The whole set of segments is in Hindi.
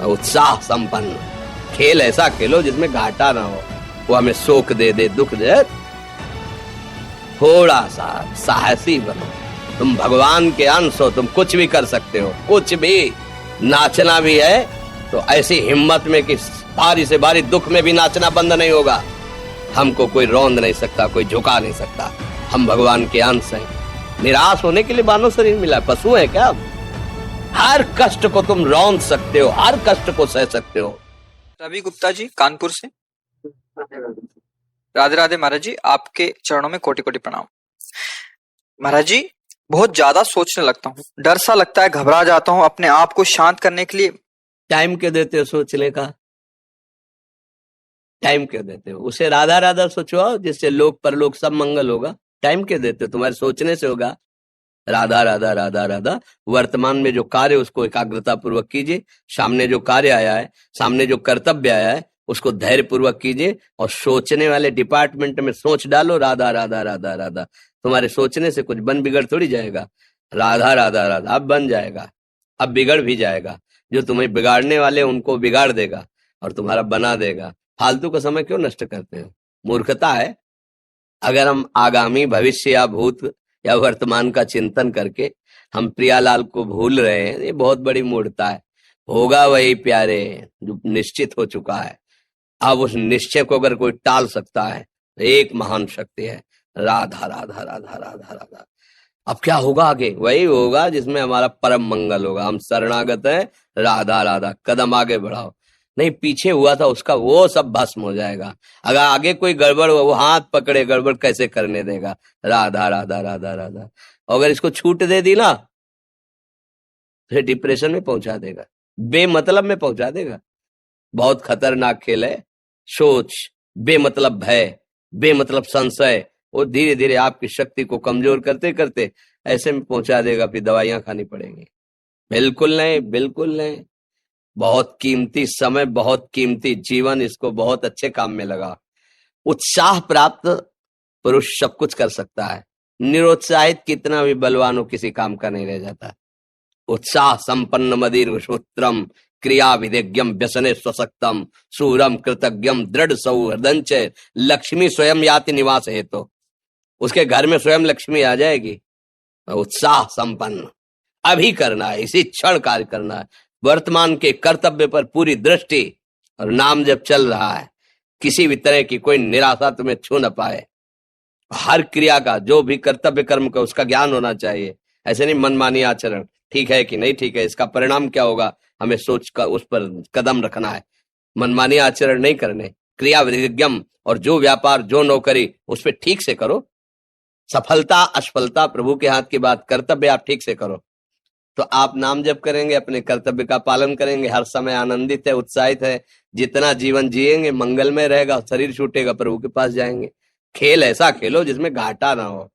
उत्साह संपन्न खेल ऐसा खेलो जिसमें घाटा ना हो, वो हमें शोक दे दे, दुख दे। थोड़ा सा साहसी बनो, तुम भगवान के अंश हो, तुम कुछ भी कर सकते हो, कुछ भी। नाचना भी है तो ऐसी हिम्मत में कि भारी से भारी दुख में भी नाचना बंद नहीं होगा। हमको कोई रौंद नहीं सकता, कोई झुका नहीं सकता, हम भगवान के अंश हैं। निराश होने के लिए मानव शरीर मिला, पशु है क्या? हर कष्ट को तुम रौंद सकते हो, हर कष्ट को सह सकते हो। रवि गुप्ता जी कानपुर से। राधे राधे महाराज जी, आपके चरणों में कोटि कोटि प्रणाम। महाराज जी, बहुत ज्यादा सोचने लगता हूँ, डर सा लगता है, घबरा जाता हूँ। अपने आप को शांत करने के लिए टाइम क्यों देते हो सोचने का? टाइम क्यों देते हो? उसे राधा राधा सोचो, जिससे लोक परलोक सब मंगल होगा। टाइम क्यों देते हो? तुम्हारे सोचने से होगा। राधा राधा राधा राधा। वर्तमान में जो कार्य उसको एकाग्रता पूर्वक कीजिए। सामने जो कार्य आया है, सामने जो कर्तव्य आया है, उसको धैर्य पूर्वक कीजिए। और सोचने वाले डिपार्टमेंट में सोच डालो राधा राधा राधा राधा। तुम्हारे सोचने से कुछ बन बिगड़ थोड़ी जाएगा। राधा राधा राधा अब बन जाएगा, अब बिगड़ भी जाएगा। जो तुम्हें बिगाड़ने वाले उनको बिगाड़ देगा और तुम्हारा बना देगा। फालतू का समय क्यों नष्ट करते हो? मूर्खता है। अगर हम आगामी भविष्य या भूत या वर्तमान का चिंतन करके हम प्रियालाल को भूल रहे हैं, ये बहुत बड़ी मूर्खता है। होगा वही प्यारे जो निश्चित हो चुका है। अब उस निश्चय को अगर कोई टाल सकता है तो एक महान शक्ति है, राधा राधा राधा राधा राधा। अब क्या होगा आगे? वही होगा जिसमें हमारा परम मंगल होगा। हम शरणागत हैं, राधा राधा। कदम आगे बढ़ाओ। नहीं, पीछे हुआ था उसका वो सब भस्म हो जाएगा। अगर आगे कोई गड़बड़ हुआ, वो हाथ पकड़े, गड़बड़ कैसे करने देगा? राधा राधा राधा राधा। अगर इसको छूट दे दी ना, फिर डिप्रेशन में पहुंचा देगा, बेमतलब में पहुंचा देगा। बहुत खतरनाक खेल है। सोच, बेमतलब भय, बेमतलब संशय, वो धीरे धीरे आपकी शक्ति को कमजोर करते करते ऐसे में पहुंचा देगा, फिर दवाइयां खानी पड़ेंगी। बिल्कुल नहीं, बिल्कुल नहीं। बहुत कीमती समय, बहुत कीमती जीवन, इसको बहुत अच्छे काम में लगा। उत्साह प्राप्त पुरुष सब कुछ कर सकता है। निरुत्साहित कितना भी बलवान हो, किसी काम का नहीं रह जाता। उत्साह संपन्न मदीर सूत्रम क्रिया विधेज्ञम व्यसने स्वशक्तम सूरम कृतज्ञम दृढ़ सौहृदंच लक्ष्मी स्वयं याति निवास है। तो उसके घर में स्वयं लक्ष्मी आ जाएगी। उत्साह संपन्न अभी करना है, इसी क्षण कार्य करना है। वर्तमान के कर्तव्य पर पूरी दृष्टि, और नाम जब चल रहा है, किसी भी तरह की कोई निराशा तुम्हें छू न पाए। हर क्रिया का, जो भी कर्तव्य कर्म का, उसका ज्ञान होना चाहिए। ऐसे नहीं मनमानी आचरण, ठीक है कि नहीं ठीक है, इसका परिणाम क्या होगा, हमें सोच कर उस पर कदम रखना है। मनमानी आचरण नहीं करने, क्रिया विधिज्ञम, और जो व्यापार जो नौकरी उस पर ठीक से करो। सफलता असफलता प्रभु के हाथ की बात, कर्तव्य आप ठीक से करो तो आप नाम जप करेंगे, अपने कर्तव्य का पालन करेंगे, हर समय आनंदित है, उत्साहित है। जितना जीवन जिएंगे मंगलमय रहेगा। शरीर छूटेगा, प्रभु के पास जाएंगे। खेल ऐसा खेलो जिसमें घाटा ना हो।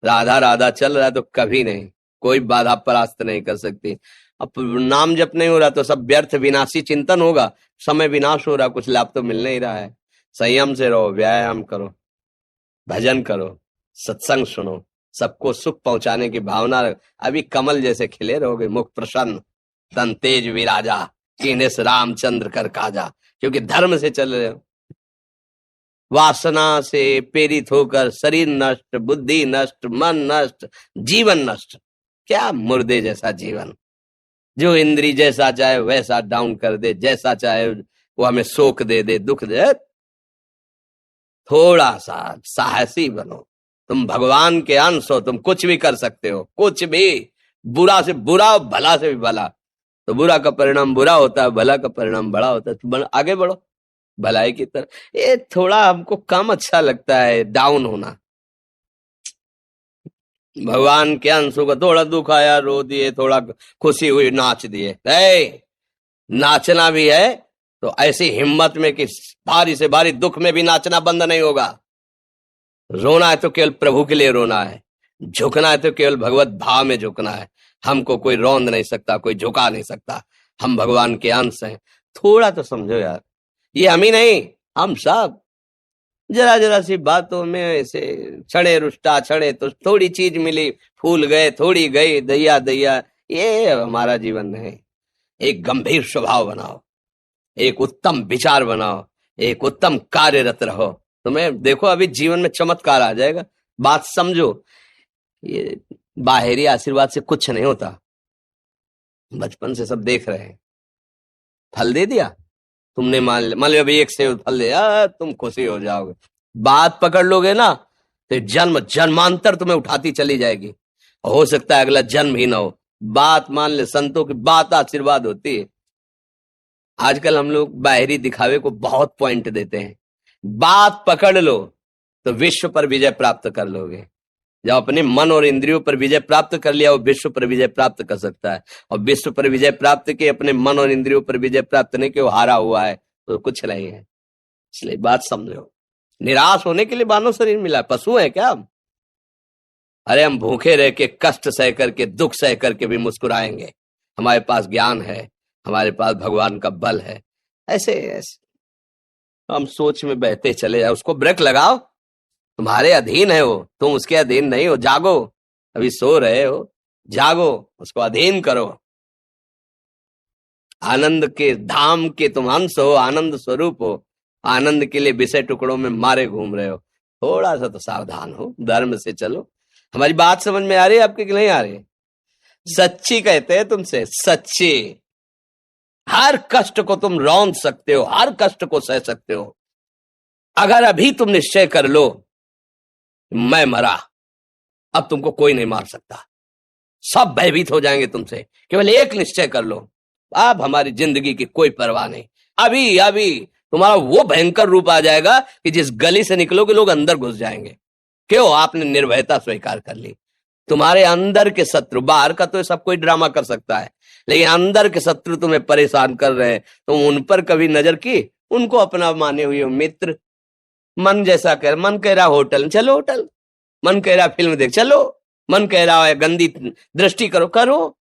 राधा राधा चल रहा है तो कभी नहीं, कोई बाधा परास्त नहीं कर सकती। अब नाम जप नहीं हो रहा तो सब व्यर्थ विनाशी चिंतन होगा। समय विनाश हो रहा, कुछ लाभ तो मिल नहीं रहा है। संयम से रहो, व्यायाम करो, भजन करो, सत्संग सुनो, सबको सुख पहुंचाने की भावना। अभी कमल जैसे खिले रहोगे, मुख प्रसन्न, तन तेज विराजा, कीने से रामचंद्र कर काजा। क्योंकि धर्म से चल रहे हो। वासना से प्रेरित होकर शरीर नष्ट, बुद्धि नष्ट, मन नष्ट, जीवन नष्ट। क्या मुर्दे जैसा जीवन, जो इंद्री जैसा चाहे वैसा डाउन कर दे, जैसा चाहे वो हमें शोक दे दे, दुख दे। थोड़ा सा साहसी बनो, तुम भगवान के अंश हो, तुम कुछ भी कर सकते हो, कुछ भी। बुरा से बुरा, भला से भी भला। तो बुरा का परिणाम बुरा होता है, भला का परिणाम बड़ा होता है। तो आगे बढ़ो भलाई की तरफ। ये थोड़ा हमको कम अच्छा लगता है डाउन होना। भगवान के अंशों का थोड़ा दुख आया रो दिए, थोड़ा खुशी हुई नाच दिए। नाचना भी है तो ऐसी हिम्मत में कि भारी से भारी दुख में भी नाचना बंद नहीं होगा। रोना है तो केवल प्रभु के लिए रोना है, झुकना है तो केवल भगवत भाव में झुकना है। हमको कोई रौंद नहीं सकता, कोई झुका नहीं सकता। हम भगवान के अंश हैं। थोड़ा तो समझो यार, ये हम ही नहीं, हम सब जरा जरा सी बातों में ऐसे छड़े रुष्टा छड़े, तो थोड़ी चीज मिली, फूल गए, थोड़ी गई, दैया दैया। ये हमारा जीवन नहीं। एक गंभीर स्वभाव बनाओ, एक उत्तम विचार बनाओ, एक उत्तम कार्यरत रहो। तुम्हें देखो अभी जीवन में चमत्कार आ जाएगा। बात समझो, ये बाहरी आशीर्वाद से कुछ नहीं होता। बचपन से सब देख रहे हैं। फल दे दिया तुमने, मान लो अभी एक सेब फल दिया, तुम खुशी हो जाओगे। बात पकड़ लोगे ना तो जन्म जन्मांतर तुम्हें उठाती चली जाएगी। हो सकता है अगला जन्म ही ना हो। बात मान ले, संतों की बात आशीर्वाद होती है। आजकल हम लोग बाहरी दिखावे को बहुत पॉइंट देते हैं। बात पकड़ लो तो विश्व पर विजय प्राप्त कर लोगे। जब अपने मन और इंद्रियों पर विजय प्राप्त कर लिया, वो विश्व पर विजय प्राप्त कर सकता है। और विश्व पर विजय प्राप्त के अपने मन और इंद्रियों पर विजय प्राप्त नहीं, कि वो हारा हुआ है तो कुछ नहीं है। इसलिए बात समझो। निराश होने के लिए मानव शरीर मिला, पशु है क्या हम? अरे हम भूखे रह के, कष्ट सह करके, दुख सह करके भी मुस्कुराएंगे। हमारे पास ज्ञान है, हमारे पास भगवान का बल है। ऐसे हम सोच में बहते चले जाओ। उसको ब्रेक लगाओ, तुम्हारे अधीन है वो, तुम उसके अधीन नहीं हो। जागो, अभी सो रहे हो, जागो, उसको अधीन करो। आनंद के धाम के तुम अंश हो, आनंद स्वरूप हो। आनंद के लिए विषय टुकड़ों में मारे घूम रहे हो। थोड़ा सा तो सावधान हो, धर्म से चलो। हमारी बात समझ में आ रही है आपके कि नहीं आ रही? सच्ची कहते हैं तुमसे, सच्ची। हर कष्ट को तुम रौंद सकते हो, हर कष्ट को सह सकते हो। अगर अभी तुम निश्चय कर लो मैं मरा, अब तुमको कोई नहीं मार सकता। सब भयभीत हो जाएंगे तुमसे। केवल एक निश्चय कर लो, अब हमारी जिंदगी की कोई परवाह नहीं। अभी अभी तुम्हारा वो भयंकर रूप आ जाएगा कि जिस गली से निकलोगे लोग अंदर घुस जाएंगे। क्यों? आपने निर्भयता स्वीकार कर ली। तुम्हारे अंदर के शत्रु, बाहर का तो सब कोई ड्रामा कर सकता है, लेकिन अंदर के शत्रु तुम्हें परेशान कर रहे हैं। तुम उन पर कभी नजर की? उनको अपना माने हुए मित्र। मन जैसा कर, मन कह रहा होटल चलो, होटल। मन कह रहा फिल्म देख चलो, मन कह रहा है गंदी दृष्टि करो, करो।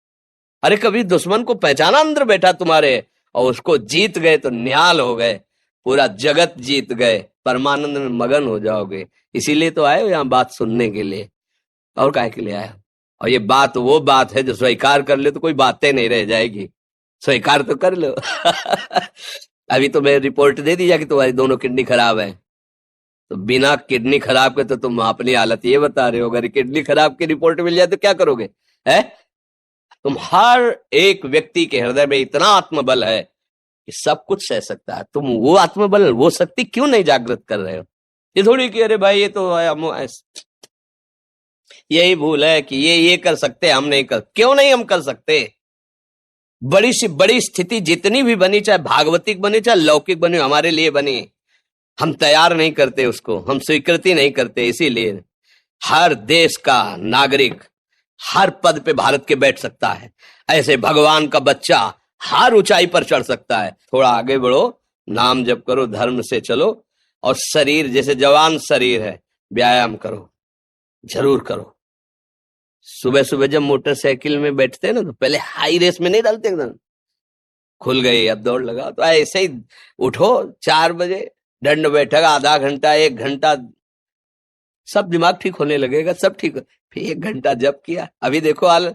अरे कभी दुश्मन को पहचाना अंदर बैठा तुम्हारे, और उसको जीत गए तो निहाल हो गए, पूरा जगत जीत गए, परमानंद में मगन हो जाओगे। इसीलिए तो आए हो यहाँ बात सुनने के लिए, और काहे के लिए आया? और ये बात वो बात है जो स्वीकार कर ले तो कोई बातें नहीं रह जाएगी। स्वीकार तो कर लो। अभी तो मैं रिपोर्ट दे दी जा कि तुम्हारी दोनों किडनी खराब है, तो बिना किडनी खराब के तो तुम अपनी हालत ये बता रहे हो। अगर किडनी खराब की रिपोर्ट मिल जाए तो क्या करोगे? है तुम हर एक व्यक्ति के हृदय में इतना आत्मबल है कि सब कुछ सह सकता है। तुम वो आत्मबल, वो शक्ति क्यों नहीं जागृत कर रहे हो? ये थोड़ी कि अरे भाई ये तो यही भूल है कि ये कर सकते, हम नहीं कर। क्यों नहीं हम कर सकते? बड़ी सी बड़ी स्थिति जितनी भी बनी, चाहे भागवतिक बनी चाहे लौकिक बनी, हमारे लिए बनी, हम तैयार नहीं करते उसको, हम स्वीकृति नहीं करते। इसीलिए हर देश का नागरिक हर पद पे भारत के बैठ सकता है। ऐसे भगवान का बच्चा हर ऊंचाई पर चढ़ सकता है। थोड़ा आगे बढ़ो, नाम जप करो, धर्म से चलो, और शरीर जैसे जवान शरीर है, व्यायाम करो, जरूर करो। सुबह सुबह जब मोटरसाइकिल में बैठते हैं ना, तो पहले हाई रेस में नहीं डालते, एकदम खुल गई अब दौड़ लगा, तो ऐसे ही उठो 4 बजे, दंड बैठक आधा घंटा 1 घंटा, सब दिमाग ठीक होने लगेगा, सब ठीक। फिर 1 घंटा जप किया। अभी देखो हाल,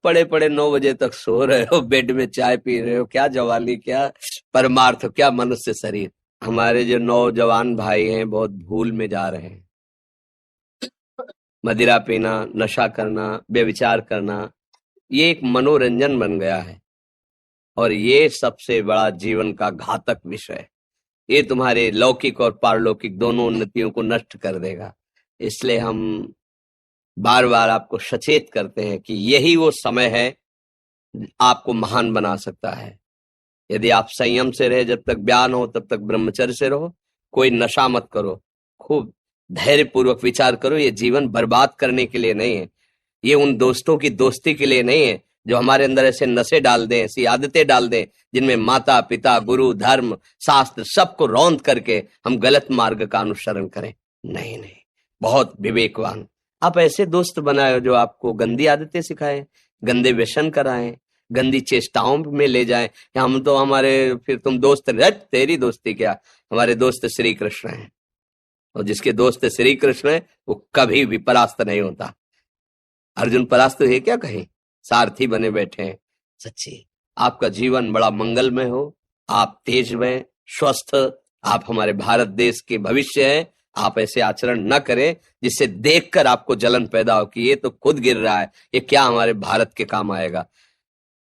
पड़े पड़े 9 बजे तक सो रहे हो, बेड में चाय पी रहे हो। क्या जवानी, क्या परमार्थ, क्या मनुष्य शरीर। हमारे जो नौजवान भाई हैं बहुत भूल में जा रहे हैं। मदिरा पीना, नशा करना, व्यभिचार करना, ये एक मनोरंजन बन गया है, और ये सबसे बड़ा जीवन का घातक विषय है। ये तुम्हारे लौकिक और पारलौकिक दोनों उन्नतियों को नष्ट कर देगा। इसलिए हम बार बार आपको सचेत करते हैं कि यही वो समय है आपको महान बना सकता है। यदि आप संयम से रहे, जब तक ज्ञान हो तब तक ब्रह्मचर्य से रहो, कोई नशा मत करो, खूब धैर्य पूर्वक विचार करो। ये जीवन बर्बाद करने के लिए नहीं है, ये उन दोस्तों की दोस्ती के लिए नहीं है जो हमारे अंदर ऐसे नशे डाल दें, ऐसी आदतें डाल दें जिनमें माता पिता, गुरु, धर्म, शास्त्र सबको रौंद करके हम गलत मार्ग का अनुसरण करें। नहीं नहीं, बहुत विवेकवान। आप ऐसे दोस्त बनाए जो आपको गंदी आदतें सिखाएं, गंदे व्यसन कराएं, गंदी चेष्टाओं में ले जाएं। हम तो हमारे, फिर तुम दोस्त, तेरी दोस्ती क्या, हमारे दोस्त श्री कृष्ण हैं, और जिसके दोस्त श्री कृष्ण है वो कभी भी परास्त नहीं होता। अर्जुन परास्त है क्या कहीं? सारथी बने बैठे हैं। सच्ची आपका जीवन बड़ा मंगलमय हो, आप तेजमय, स्वस्थ, आप हमारे भारत देश के भविष्य हैं। आप ऐसे आचरण न करें जिससे देखकर आपको जलन पैदा हो कि ये तो खुद गिर रहा है, ये क्या हमारे भारत के काम आएगा।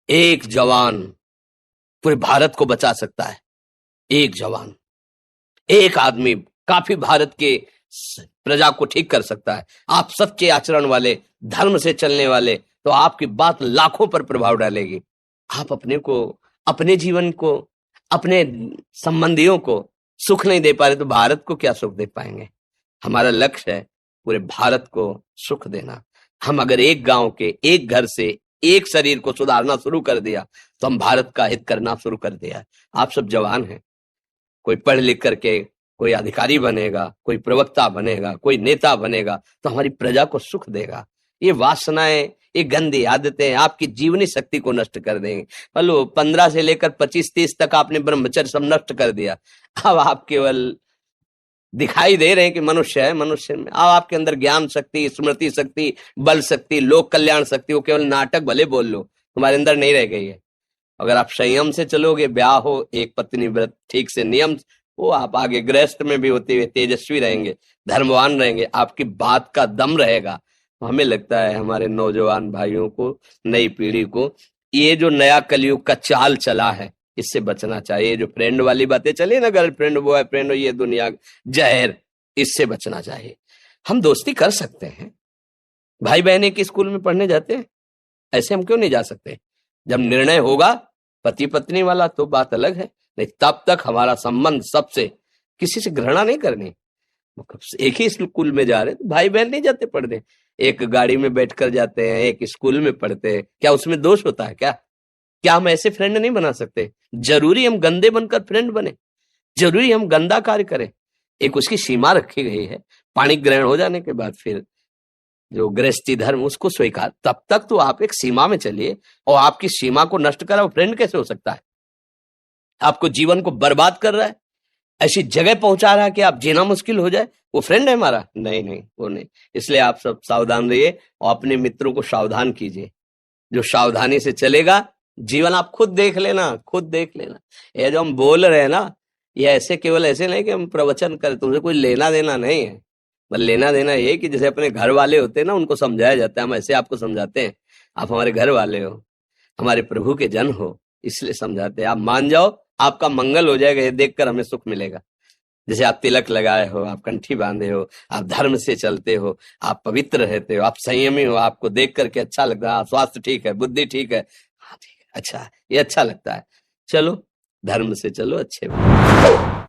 एक जवान पूरे भारत को बचा सकता है, एक जवान, एक आदमी काफी भारत के प्रजा को ठीक कर सकता है। आप सच्चे आचरण वाले, धर्म से चलने वाले, तो आपकी बात लाखों पर प्रभाव डालेगी। आप अपने को, अपने जीवन को, अपने संबंधियों को सुख नहीं दे पा रहे तो भारत को क्या सुख दे पाएंगे। हमारा लक्ष्य है पूरे भारत को सुख देना। हम अगर एक गांव के, एक घर से, एक शरीर को सुधारना शुरू कर दिया तो हम भारत का हित करना शुरू कर दिया। आप सब जवान हैं, कोई पढ़ लिख करके कोई अधिकारी बनेगा, कोई प्रवक्ता बनेगा, कोई नेता बनेगा तो हमारी प्रजा को सुख देगा। ये वासनाएं, ये गंदी आदतें आपकी जीवनी शक्ति को नष्ट कर देंगे। हेलो, 15 से लेकर 25-30 तक आपने ब्रह्मचर्य सब नष्ट कर दिया। अब आप केवल दिखाई दे रहे हैं कि मनुष्य है, मनुष्य में अब आपके अंदर ज्ञान शक्ति, स्मृति शक्ति, बल शक्ति, लोक कल्याण शक्ति, वो केवल नाटक भले बोल लो, तुम्हारे अंदर नहीं रह गई है। अगर आप संयम से चलोगे, ब्याह हो, एक पत्नी व्रत ठीक से नियम, वो आप आगे गृहस्थ में भी होते हुए तेजस्वी रहेंगे, धर्मवान रहेंगे, आपकी बात का दम रहेगा। हमें लगता है हमारे नौजवान भाइयों को, नई पीढ़ी को, ये जो नया कलयुग का चाल चला है इससे बचना चाहिए। जो फ्रेंड वाली बातें चली ना, गर्लफ्रेंड, बॉयफ्रेंड, ये दुनिया जहर, इससे बचना चाहिए। हम दोस्ती कर सकते हैं, भाई बहन एक स्कूल में पढ़ने जाते हैं, ऐसे हम क्यों नहीं जा सकते। जब निर्णय होगा पति पत्नी वाला तो बात अलग है, नहीं तब तक हमारा संबंध सबसे, किसी से घृणा नहीं करनी। एक ही स्कूल में जा रहे तो भाई बहन नहीं जाते पढ़ने, एक गाड़ी में बैठकर जाते हैं, एक स्कूल में पढ़ते हैं, क्या उसमें दोष होता है? क्या हम ऐसे फ्रेंड नहीं बना सकते? जरूरी हम गंदे बनकर फ्रेंड बने? जरूरी हम गंदा कार्य करें? एक उसकी सीमा रखी गई है। पाणी ग्रहण हो जाने के बाद फिर जो गृहस्थी धर्म उसको स्वीकार, तब तक तो आप एक सीमा में चलिए, और आपकी सीमा को नष्ट करा वो फ्रेंड कैसे हो सकता है? आपको जीवन को बर्बाद कर रहा है, ऐसी जगह पहुंचा रहा है कि आप जीना मुश्किल हो जाए, वो फ्रेंड है हमारा? नहीं, वो नहीं। इसलिए आप सब सावधान रहिए और अपने मित्रों को सावधान कीजिए। जो सावधानी से चलेगा, जीवन आप खुद देख लेना, खुद देख लेना। ये जो हम बोल रहे हैं ना, ये ऐसे केवल ऐसे नहीं कि हम प्रवचन करें, तुमसे कोई लेना देना नहीं है। बस लेना देना ये कि जैसे अपने घर वाले होते हैं ना, उनको समझाया जाता है, हम ऐसे आपको समझाते हैं। आप हमारे घर वाले हो, हमारे प्रभु के जन हो, इसलिए समझाते हैं। आप मान जाओ, आपका मंगल हो जाएगा, ये देखकर हमें सुख मिलेगा। जैसे आप तिलक लगाए हो, आप कंठी बांधे हो, आप धर्म से चलते हो, आप पवित्र रहते हो, आप संयमी हो, आपको देख करके अच्छा लगता है, स्वास्थ्य ठीक है, बुद्धि ठीक है, हाँ ठीक है, अच्छा, ये अच्छा लगता है। चलो धर्म से चलो, अच्छे बनो।